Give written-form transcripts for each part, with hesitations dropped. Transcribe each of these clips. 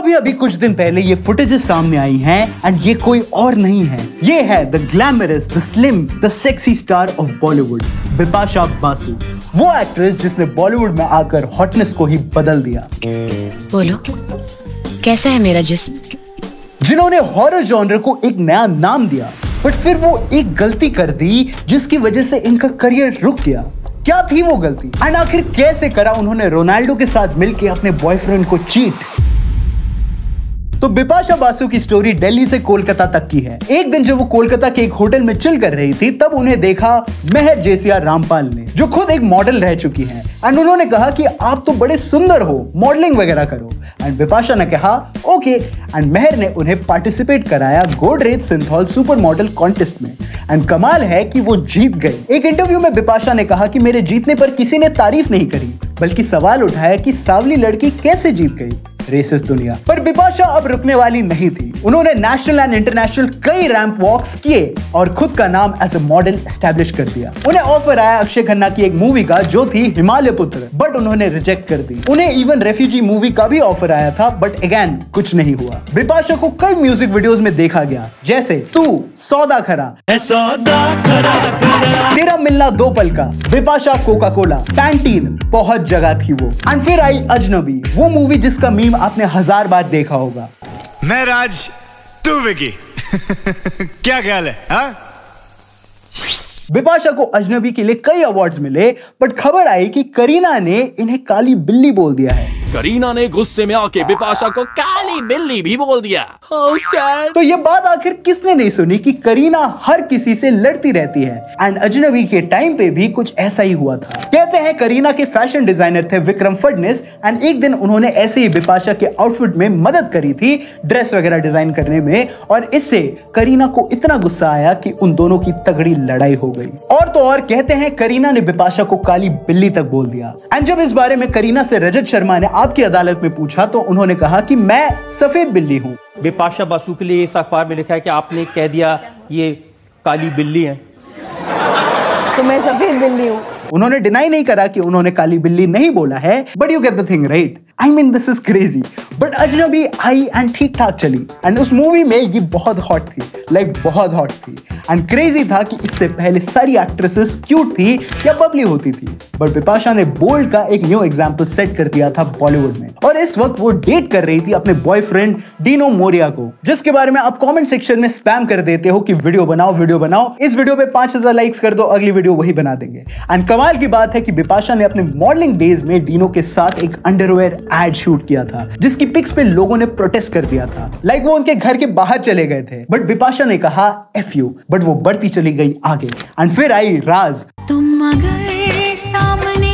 अभी अभी कुछ दिन पहले ये फुटेजेस सामने आई हैं एंड ये कोई और नहीं है, ये है the glamorous, the slim, the sexy star of Bollywood, Bipasha Basu. वो एक्ट्रेस जिसने बॉलीवुड में आकर हॉटनेस को ही बदल दिया। बोलो, कैसा है मेरा जिस्म? जिन्होंने हॉरर जॉनर को एक नया नाम दिया, बट फिर वो एक गलती कर दी जिसकी वजह से इनका करियर रुक गया। क्या थी वो गलती एंड आखिर कैसे करा उन्होंने रोनाल्डो के साथ मिलकर अपने बॉयफ्रेंड को चीट? तो बिपाशा बासु की स्टोरी दिल्ली से कोलकाता तक की है। एक दिन जब वो कोलकाता के एक होटल में चिल कर रही थी, तब उन्हें देखा महर जेसिया रामपाल ने, जो खुद एक मॉडल रह चुकी हैं। एंड उन्होंने कहा कि आप तो बड़े सुंदर हो, मॉडलिंग वगैरह करो। एंड बिपाशा ने कहा ओके, एंड महर ने उन्हें पार्टिसिपेट कराया Godrej Cinthol super model contest में। एंड कमाल है कि वो जीत गए। एक इंटरव्यू में बिपाशा ने कहा कि मेरे जीतने पर किसी ने तारीफ नहीं करी, बल्कि सवाल उठाया कि सांवली लड़की कैसे जीत गई। रेसिस्ट दुनिया। पर बिपाशा अब रुकने वाली नहीं थी। उन्होंने नेशनल एंड इंटरनेशनल कई रैंप वॉक्स किए और खुद का नाम एज ए मॉडल एस्टैब्लिश कर दिया। उन्हें ऑफर आया अक्षय खन्ना की एक मूवी का, जो थी हिमालय पुत्र, बट उन्होंने रिजेक्ट कर दी। उन्हें इवन रेफ्यूजी मूवी का भी ऑफर आया था, बट अगेन कुछ नहीं हुआ। बिपाशा को कई म्यूजिक वीडियोस में देखा गया, जैसे तू, सौदा खरा, तेरा मिलना दो पल का, बिपाशा कोका कोला, पैंटीन, बहुत जगह थी वो। एंड फिर आई अजनबी, वो मूवी जिसका मीम आपने 1000 बार देखा होगा। मैं राज, तू विकी। क्या ख्याल है हा? बिपाशा को अजनबी के लिए कई अवार्ड्स मिले, बट खबर आई कि करीना ने इन्हें काली बिल्ली बोल दिया है। करीना ने गुस्से में आके बिपाशा को काली बिल्ली भी बोल दिया। How sad। तो ये बात आखिर किसने नहीं सुनी कि करीना हर किसी से लड़ती रहती है। एंड अजनबी के टाइम पे भी कुछ ऐसा ही हुआ था। कहते हैं करीना के फैशन डिजाइनर थे विक्रम फडनिस, एंड एक दिन उन्होंने ऐसे ही बिपाशा के आउटफिट में मदद करी थी ड्रेस वगैरह डिजाइन करने में, और इससे करीना को इतना गुस्सा आया कि उन दोनों की तगड़ी लड़ाई हो गई। और तो और कहते हैं करीना ने बिपाशा को काली बिल्ली तक बोल दिया। एंड जब इस बारे में करीना से रजत शर्मा ने आपकी अदालत में पूछा, तो उन्होंने कहा कि मैं सफेद बिल्ली हूँ। बिपाशा बासु के लिए इस अखबार में लिखा है कि आपने कह दिया ये काली बिल्ली है, तो मैं सफेद बिल्ली हूँ। उन्होंने डिनाई नहीं करा कि उन्होंने काली बिल्ली नहीं बोला है, but you get the thing right. I mean this is crazy. But अजनबी आई एंड ठीक ठाक चली, एंड उस मूवी में ये बहुत हॉट थी, लाइक बहुत हॉट थी। एंड क्रेजी था कि इससे पहले सारी एक्ट्रेसेस क्यूट थी या बबली होती थी, बट बिपाशा ने बोल्ड का एक न्यू एग्जाम्पल सेट कर दिया था बॉलीवुड में। और इस वक्त वो डेट कर रही थी अपने बॉयफ्रेंड डिनो मोरिया को, जिसके बारे में आप कमेंट सेक्शन में स्पैम कर देते हो कि वीडियो बनाओ वीडियो बनाओ। इस वीडियो पे 5000 लाइक्स कर दो, अगली वीडियो वही बना देंगे। एंड कमाल की बात है कि बिपाशा ने अपने मॉडलिंग डेज में डिनो के साथ एक अंडरवेयर एड शूट किया था, जिसकी पिक्स पे लोगों ने प्रोटेस्ट कर दिया था, लाइक वो उनके घर के बाहर चले गए थे। बट बिपाशा ने कहा एफ यू, बट वो बढ़ती चली गई आगे। एंड फिर आई राज। तुम अगर सामने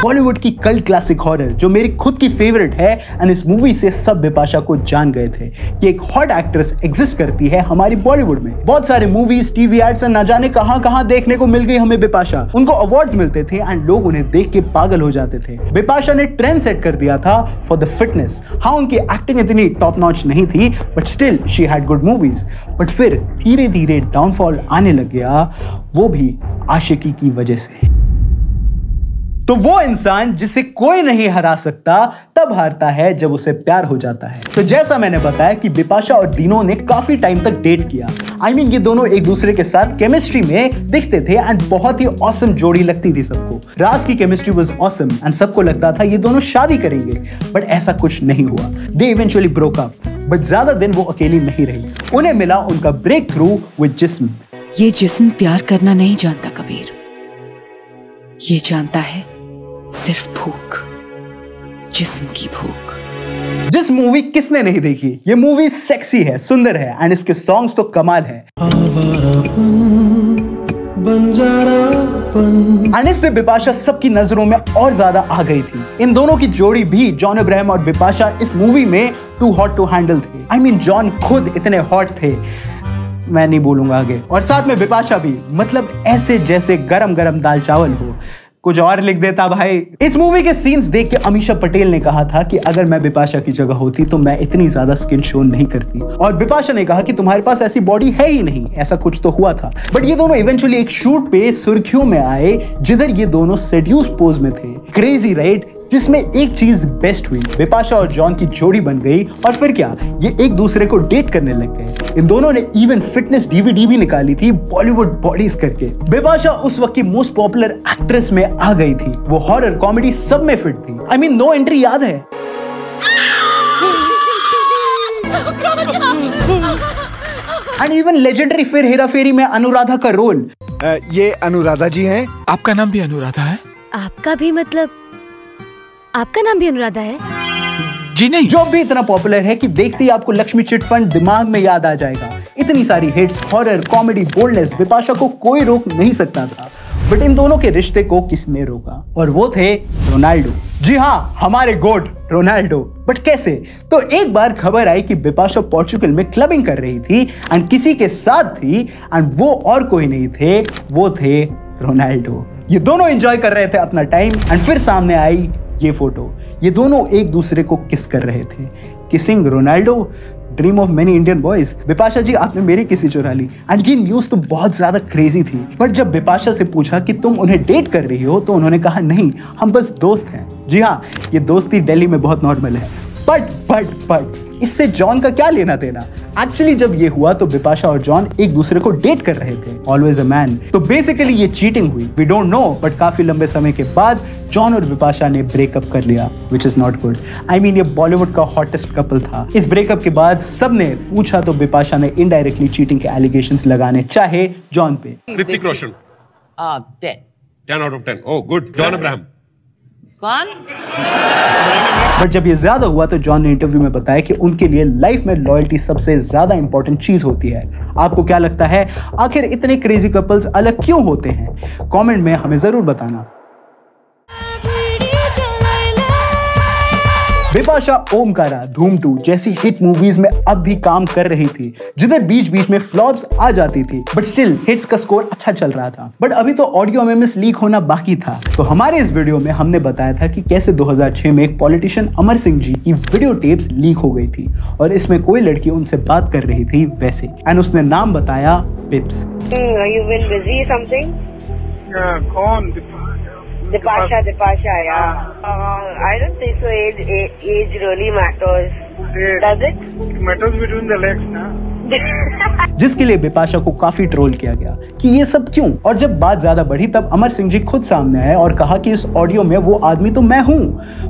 बॉलीवुड की कल्ट क्लासिक हॉरर, जो मेरी खुद की फेवरेट है। एंड इस मूवी से सब बिपाशा को जान गए थे कि एक हॉट एक्ट्रेस एग्जिस्ट करती है हमारी बॉलीवुड में। बहुत सारे मूवीज, टीवी एड्स न जाने कहां देखने को मिल गई हमें बिपाशा। उनको अवार्ड्स मिलते थे एंड लोग उन्हें देख के पागल हो जाते थे। बिपाशा ने ट्रेंड सेट कर दिया था फॉर द फिटनेस। हाँ, उनकी एक्टिंग इतनी टॉप नॉच नहीं थी, but still she had good movies. But फिर धीरे धीरे डाउनफॉल आने लग गया, वो भी आशिकी की वजह से। तो वो इंसान जिसे कोई नहीं हरा सकता तब हारता है जब उसे प्यार हो जाता है। तो जैसा मैंने बताया कि बिपाशा और डिनो ने काफी टाइम तक डेट किया। आई मीन ये दोनों एक दूसरे के साथ केमिस्ट्री में दिखते थे एंड बहुत ही ऑसम जोड़ी लगती थी सबको। राज की केमिस्ट्री वाज ऑसम एंड सबको लगता था ये दोनों शादी करेंगे, बट ऐसा कुछ नहीं हुआ। They eventually broke up, but ज्यादा दिन वो अकेली नहीं रही। उन्हें मिला उनका ब्रेक थ्रू विद जिस्म। ये जिस्म प्यार करना नहीं जानता कबीर, ये जानता है सिर्फ भूख, जिस्म की भूख। जिस मूवी किसने नहीं देखी, ये मूवी सेक्सी है, सुंदर है एंड इसके सॉन्ग्स तो कमाल है। एंड इससे बिपाशा सबकी नजरों में और ज्यादा आ गई थी। इन दोनों की जोड़ी भी, जॉन अब्राहम और बिपाशा, इस मूवी में टू हॉट टू हैंडल थे। आई मीन जॉन खुद इतने हॉट थे, मैं नहीं बोलूंगा आगे। और साथ में बिपाशा भी, मतलब ऐसे जैसे गरम गरम दाल चावल हो। कुछ और लिख देता भाई। इस मूवी के सीन्स देख के अमीषा पटेल ने कहा था कि अगर मैं बिपाशा की जगह होती तो मैं इतनी ज्यादा स्किन शो नहीं करती। और बिपाशा ने कहा कि तुम्हारे पास ऐसी बॉडी है ही नहीं, ऐसा कुछ तो हुआ था। बट ये दोनों इवेंचुअली एक शूट पे सुर्खियों में आए, जिधर ये दोनों सेड्यूस पोज में थे। Crazy right? जिसमें एक चीज बेस्ट हुई, बिपाशा और जॉन की जोड़ी बन गई और फिर क्या, ये एक दूसरे को डेट करने लग गए। इन दोनों ने इवन फिटनेस डीवीडी भी निकाली थी बॉलीवुड बॉडीज करके। बिपाशा उस वक्त की मोस्ट पॉपुलर एक्ट्रेस में आ गई थी, वो हॉरर कॉमेडी सब में फिट थी। आई मीन नो एंट्री याद है? एंड इवन लेजेंडरी फिर हेरा फेरी में अनुराधा का रोल। ये अनुराधा जी हैं। आपका नाम भी अनुराधा है? आपका भी मतलब आपका नाम भी अनुराधा है? जी नहीं। जो भी इतना पॉपुलर है कि देखते ही आपको लक्ष्मी चिट फंड दिमाग में याद आ जाएगा। इतनी सारी hits, horror, comedy, boldness, Bipasha को कोई रोक नहीं सकता था। बट इन दोनों के रिश्ते को किसने रोका? और वो थे रोनाल्डो। जी हाँ, हमारे गोट रोनाल्डो। बट कैसे? तो एक बार खबर आई कि बिपाशा पोर्चुगल में क्लबिंग कर रही थी एंड किसी के साथ थी, एंड वो और कोई नहीं थे, वो थे रोनाल्डो। ये दोनों एंजॉय कर रहे थे अपना टाइम एंड फिर सामने आई ये फोटो। ये दोनों एक दूसरे को किस कर रहे थे। Kissing Ronaldo, dream of many Indian boys. Bipasha ji, आपने मेरी किसी चुरा ली। एंड ये न्यूज तो बहुत ज्यादा क्रेजी थी। बट जब बिपाशा से पूछा कि तुम उन्हें डेट कर रही हो, तो उन्होंने कहा नहीं, हम बस दोस्त हैं। जी हाँ, ये दोस्ती दिल्ली में बहुत नॉर्मल है। बट इससे जॉन का क्या लेना देना? एक्चुअली जब ये हुआ तो बिपाशा और जॉन एक दूसरे को डेट कर रहे थे, ऑलवेज अ मैन। तो बेसिकली ये चीटिंग हुई, वी डोंट नो, बट काफी लंबे समय के बाद जॉन और बिपाशा ने ब्रेकअप कर लिया, which is not good. I mean ये बॉलीवुड का हॉटेस्ट कपल था। इस ब्रेकअप के बाद सबने पूछा तो बिपाशा ने इनडायरेक्टली चीटिंग के एलिगेशंस लगाने चाहे जॉन पे। Hrithik Roshan 10 out of 10। Oh good. John Abraham कौन? बट जब ये ज्यादा हुआ तो जॉन ने इंटरव्यू में बताया कि उनके लिए लाइफ में लॉयल्टी सबसे ज्यादा इंपॉर्टेंट चीज होती है। आपको क्या लगता है, आखिर इतने क्रेजी कपल्स अलग क्यों होते हैं? कमेंट में हमें जरूर बताना। बिपाशा ओमकारा, धूम 2 जैसी हिट मूवीज में अब भी काम कर रही थी, जिधर बीच बीच में फ्लॉप्स आ जाती थी, बट स्टिल हिट्स का स्कोर अच्छा चल रहा था। बट अभी तो ऑडियो एमएमएस लीक होना बाकी था। तो हमारे इस वीडियो में हमने बताया था कि कैसे 2006 में एक पॉलिटिशियन अमर सिंह जी की वीडियो टेप्स लीक हो गई थी और इसमें कोई लड़की उनसे बात कर रही थी वैसे, एंड उसने नाम बताया पिप्स। कौन? Dipasha, yeah. I don't think so. Age really matters. Does it? It matters between the legs, ना? जिसके लिए बिपाशा को काफी ट्रोल किया गया कि ये सब क्यों। और जब बात ज्यादा बढ़ी तब अमर सिंह जी खुद सामने आए और कहा कि इस ऑडियो में वो आदमी तो मैं हूं,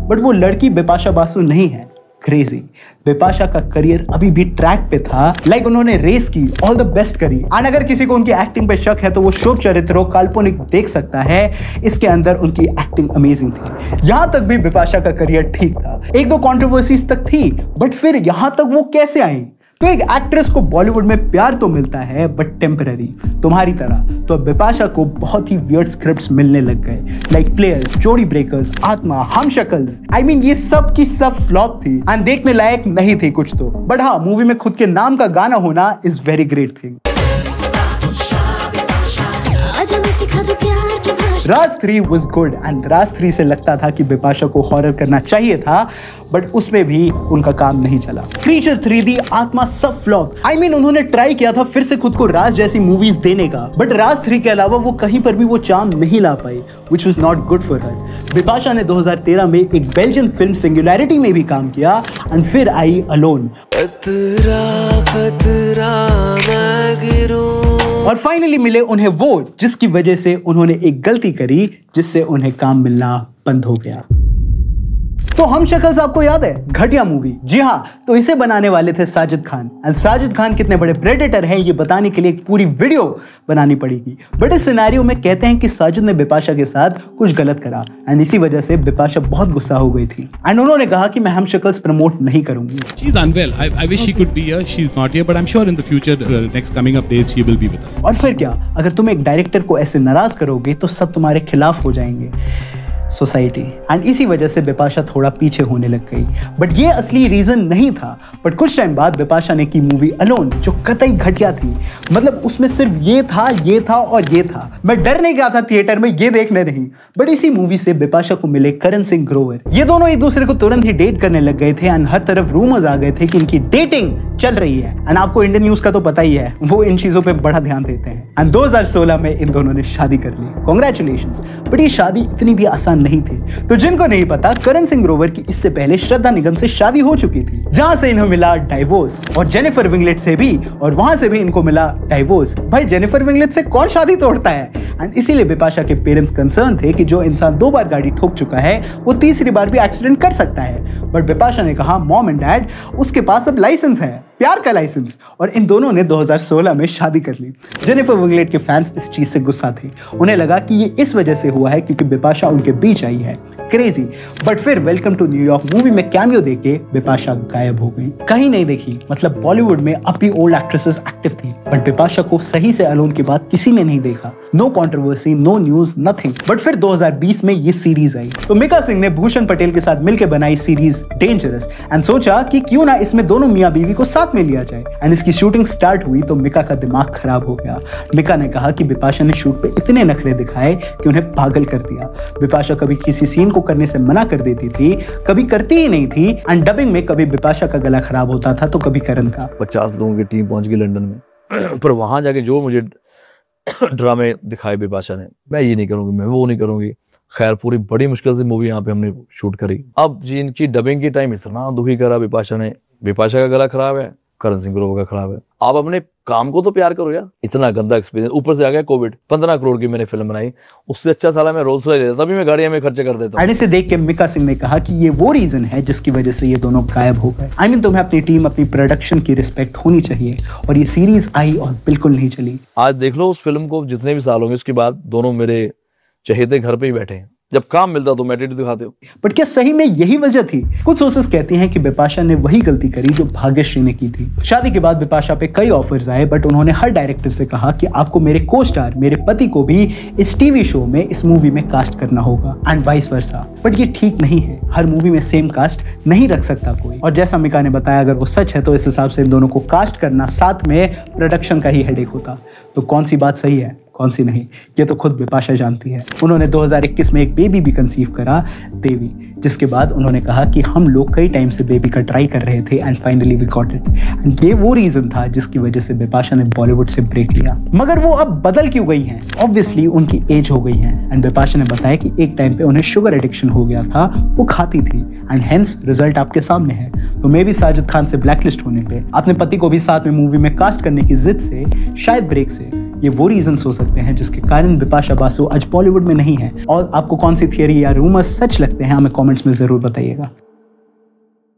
बट वो लड़की बिपाशा बासु नहीं है। क्रेजी। बिपाशा का करियर अभी भी ट्रैक पे था, लाइक उन्होंने रेस की, ऑल द बेस्ट करी। और अगर किसी को उनकी एक्टिंग पे शक है तो वो शुभ चरित्रों काल्पनिक देख सकता है, इसके अंदर उनकी एक्टिंग अमेजिंग थी। यहां तक भी बिपाशा का करियर ठीक था, एक दो कंट्रोवर्सीज तक थी, बट फिर यहां तक वो कैसे आई? तो एक एक्ट्रेस को बॉलीवुड में प्यार तो मिलता है बट टेम्पररी, तुम्हारी तरह। तो बिपाशा को बहुत ही वियर्ड स्क्रिप्ट्स मिलने लग गए, लाइक प्लेयर्स, जोड़ी ब्रेकर्स, आत्मा, हम शक्ल्स। आई मीन ये सब की सब फ्लॉप थी एंड देखने लायक नहीं थी कुछ तो। बट हाँ, मूवी में खुद के नाम का गाना होना is very great thing. Raj 3 was good and राज 3 से लगता था कि बिपाशा को हॉरर करना चाहिए था, बट उसमें भी उनका काम नहीं चला। क्रीचर 3D, आत्मा सब फ्लॉप। आई मीन उन्होंने ट्राई किया था फिर से खुद को राज जैसी मूवीज देने का, बट राज 3 के अलावा वो कहीं पर भी वो चार्म नहीं ला पाई, which was not good for her। Bipasha ने 2013 में एक बेल्जियन फिल्म सिंगुलैरिटी में भी काम किया एंड फिर आई अलोन। और फाइनली मिले उन्हें वो जिसकी वजह से उन्होंने एक गलती करी जिससे उन्हें काम मिलना बंद हो गया। तो हम शक्ल्स आपको याद है, घटिया मूवी। जी हाँ, तो इसे बनाने वाले थे साजिद खान। एंड साजिद खान कितने बड़े प्रेडेटर हैं ये बताने के लिए एक पूरी वीडियो बनानी पड़ेगी। बट इस सिनेरियो में कहते हैं कि साजिद ने बिपाशा के साथ कुछ गलत करा एंड इसी वजह से बिपाशा बहुत गुस्सा हो गई थी एंड उन्होंने कहा कि मैं हम शक्ल्स प्रमोट नहीं करूंगी। She is unwell. I wish she could be here. She is not here, but I'm sure in the future, next coming up days, she will be with us. और फिर क्या, अगर तुम एक डायरेक्टर को ऐसे नाराज करोगे तो सब तुम्हारे खिलाफ हो जाएंगे, सोसाइटी। एंड इसी वजह से बिपाशा थोड़ा पीछे होने लग गई। बट ये असली रीजन नहीं था। बट कुछ टाइम बाद बिपाशा ने की मूवी अलोन, जो कतई घटिया थी। मतलब उसमें सिर्फ ये था और ये था। मैं डरने गया था थिएटर में ये देखने नहीं। बट इसी मूवी से बिपाशा को मिले करण सिंह ग्रोवर। ये दोनों एक दूसरे को तुरंत ही डेट करने लग गए थे एंड हर तरफ रूमर्स आ गए थे कि इनकी डेटिंग चल रही है। एंड आपको इंडियन न्यूज का तो पता ही है, वो इन चीजों पे बड़ा ध्यान देते हैं। एंड 2016 में इन दोनों ने शादी कर ली। कांग्रेचुलेशंस। बट ये शादी इतनी भी आसान नहीं थी। तो जिनको नहीं पता, करण सिंह ग्रोवर की इससे पहले श्रद्धा निगम से शादी हो चुकी थी, जहां से इन्हें मिला डाइवोर्स, और जेनिफर विंगलेट से भी, और वहां से भी इनको मिला डाइवोर्स। भाई जेनिफर विंगलेट से कौन शादी तोड़ता है? एंड इसीलिए बिपाशा के पेरेंट्स कंसर्न थे कि जो इंसान 2 बार गाड़ी ठोक चुका है वो तीसरी बार भी एक्सीडेंट कर सकता है। बट बिपाशा ने कहा, मॉम एंड डैड, उसके पास अब लाइसेंस है, प्यार का लाइसेंस। और इन दोनों ने 2016 में शादी कर ली। जेनिफर विंगलेट के फैंस इस चीज से गुस्सा थे। उन्हें लगा कि ये इस वजह से हुआ है क्योंकि बिपाशा उनके बीच आई है। क्रेजी। बट फिर वेलकम टू न्यूयॉर्क मूवी में कैमियो देके बिपाशा गायब हो गई, कहीं नहीं देखी। मतलब बॉलीवुड में अब भी ओल्ड एक्ट्रेसेस एक्टिव थी, बट बिपाशा को सही से अलोन के बाद किसी ने नहीं देखा। No controversy, no news, nothing. But फिर 2020 में ये सीरीज आई, तो मिका सिंह ने भूषण पटेल के साथ मिलकर बनाई सीरीज डेंजरस, एंड सोचा कि क्यों ना इसमें दोनों मियां बीवी को साथ में लिया जाए। एंड इसकी शूटिंग स्टार्ट हुई तो मिका का दिमाग खराब हो गया। मिका ने कहा कि बिपाशा ने शूट पे इतने नखरे दिखाए कि उन्हें पागल कर दिया। बिपाशा कभी किसी सीन को करने से मना कर देती थी, कभी करती ही नहीं थी। एंड डबिंग में कभी बिपाशा का गला खराब होता था तो कभी करण का। 50 लोगों की टीम पहुंच गई लंदन में, पर वहां जाके जो मुझे ड्रामे दिखाए बिपाशा ने, मैं ये नहीं करूंगी, मैं वो नहीं करूंगी। खैर पूरी बड़ी मुश्किल से मूवी यहाँ पे हमने शूट करी। अब जी इनकी डबिंग की टाइम इतना दुखी करा बिपाशा ने। बिपाशा का गला खराब है, करण सिंह ग्रोवर का खराब है। आप अपने काम को तो प्यार करो यार। इतना गंदा एक्सपीरियंस, ऊपर से आ गया कोविड। 15 करोड़ की मैंने फिल्म बनाई, उससे अच्छा साला मैं रोल्स रॉयस ले लेता, तभी मैं गाड़ियां में खर्चे कर देता हूं। इसे देख के मिका सिंह ने कहा कि ये वो रीजन है जिसकी वजह से ये दोनों गायब हो गए। तुम्हें अपनी टीम, अपनी प्रोडक्शन की रिस्पेक्ट होनी चाहिए। और ये सीरीज आई और बिल्कुल नहीं चली। आज देख लो उस फिल्म को, जितने भी साल होंगे उसके बाद दोनों मेरे चहेते घर पे ही बैठे हैं। जब काम मिलता तो मैं एटीट्यूड दिखाते हो। बट क्या सही में यही वजह थी? कुछ सोर्सेस कहती हैं कि बिपाशा ने वही गलती करी जो भाग्यश्री ने की थी। शादी के बाद बिपाशा पे कई ऑफर्स आए, बट उन्होंने हर डायरेक्टर से कहा कि आपको मेरे को स्टार, मेरे पति को भी इस टीवी शो में, इस मूवी में कास्ट करना होगा, एंड वाइस वर्सा। बट ये ठीक नहीं है, हर मूवी में सेम कास्ट नहीं रख सकता कोई। और जैसा मिका ने बताया, अगर वो सच है तो इस हिसाब से इन दोनों को कास्ट करना साथ में प्रोडक्शन का ही हेडेक होता। तो कौन सी बात सही है, कौन सी नहीं, ये तो खुद बिपाशा जानती है। उन्होंने 2021 में एक बेबी भी कंसीव करा, देवी, जिसके बाद उन्होंने कहा कि हम लोग कई टाइम से बेबी का ट्राई कर रहे थे and finally we got it. And ये वो रीजन था जिसकी वजह से बिपाशा ने बॉलीवुड से ब्रेक लिया। मगर वो अब बदल क्यों गई हैं? ऑब्वियसली उनकी एज हो गई है। एंड बिपाशा ने बताया कि एक टाइम पे उन्हें शुगर एडिक्शन हो गया था, वो खाती थी, एंड हेंस रिजल्ट आपके सामने है। तो मे भी साजिद खान से ब्लैकलिस्ट होने पे, अपने पति को भी साथ में मूवी में कास्ट करने की जिद से, शायद ब्रेक से, ये वो रीजंस हो सकते हैं जिसके कारण बिपाशा बासु आज बॉलीवुड में नहीं है। और आपको कौन सी थियरी या रूमर्स सच लगते हैं, हमें कमेंट्स में जरूर बताइएगा।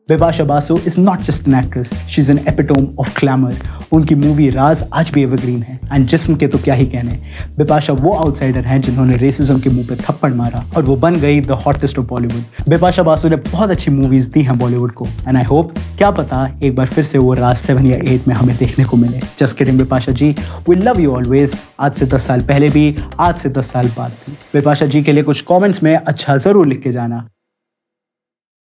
Bipasha Basu is not just an actress, she is an epitome of glamour. उनकी मूवी राज आज भी एवरग्रीन है, एंड जिस्म के तो क्या ही कहने। बिपाशा वो आउटसाइडर हैं जिन्होंने रेसिज्म के मुंह पे थप्पड़ मारा और वो बन गई the hottest of Bollywood. Bipasha Basu ने बहुत अच्छी मूवीज दी हैं बॉलीवुड को, एंड आई होप, क्या पता, एक बार फिर से वो राज 7 या 8 में हमें देखने को मिले। Just kidding Bipasha ji, we love you always. आज से 10 साल पहले भी, आज से 10 साल बाद भी। बिपाशा जी के लिए कुछ कॉमेंट्स में अच्छा जरूर लिख के जाना।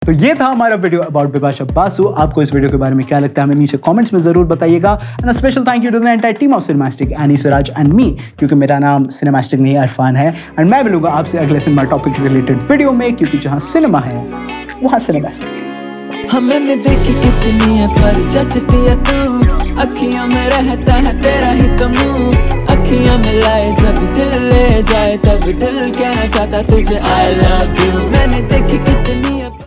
तो ये था हमारा वीडियो अबाउट बिपाशा बासु। आपको इस वीडियो के बारे में क्या लगता है हमें नीचे कमेंट्स में जरूर बताइएगा। And special thank you to the entire team of Cinemastic, Annie Siraj and me, क्योंकि मेरा नाम सिनेमैस्टिक नहीं इरफान है। एंड मैं मिलूंगा आपसे अगले सिनेमा टॉपिक रिलेटेड वीडियो में, क्योंकि जहां सिनेमा है वहां सिनेमैस्टिक है। हमने देखी कितनी है पर जचती है तू, अखियों में रहता है तेरा ही तो मुंह। अखियां मिलाए जब दिल ले जाए, तब दिल कहना चाहता तुझे आई लव यू। मैंने देखी कितनी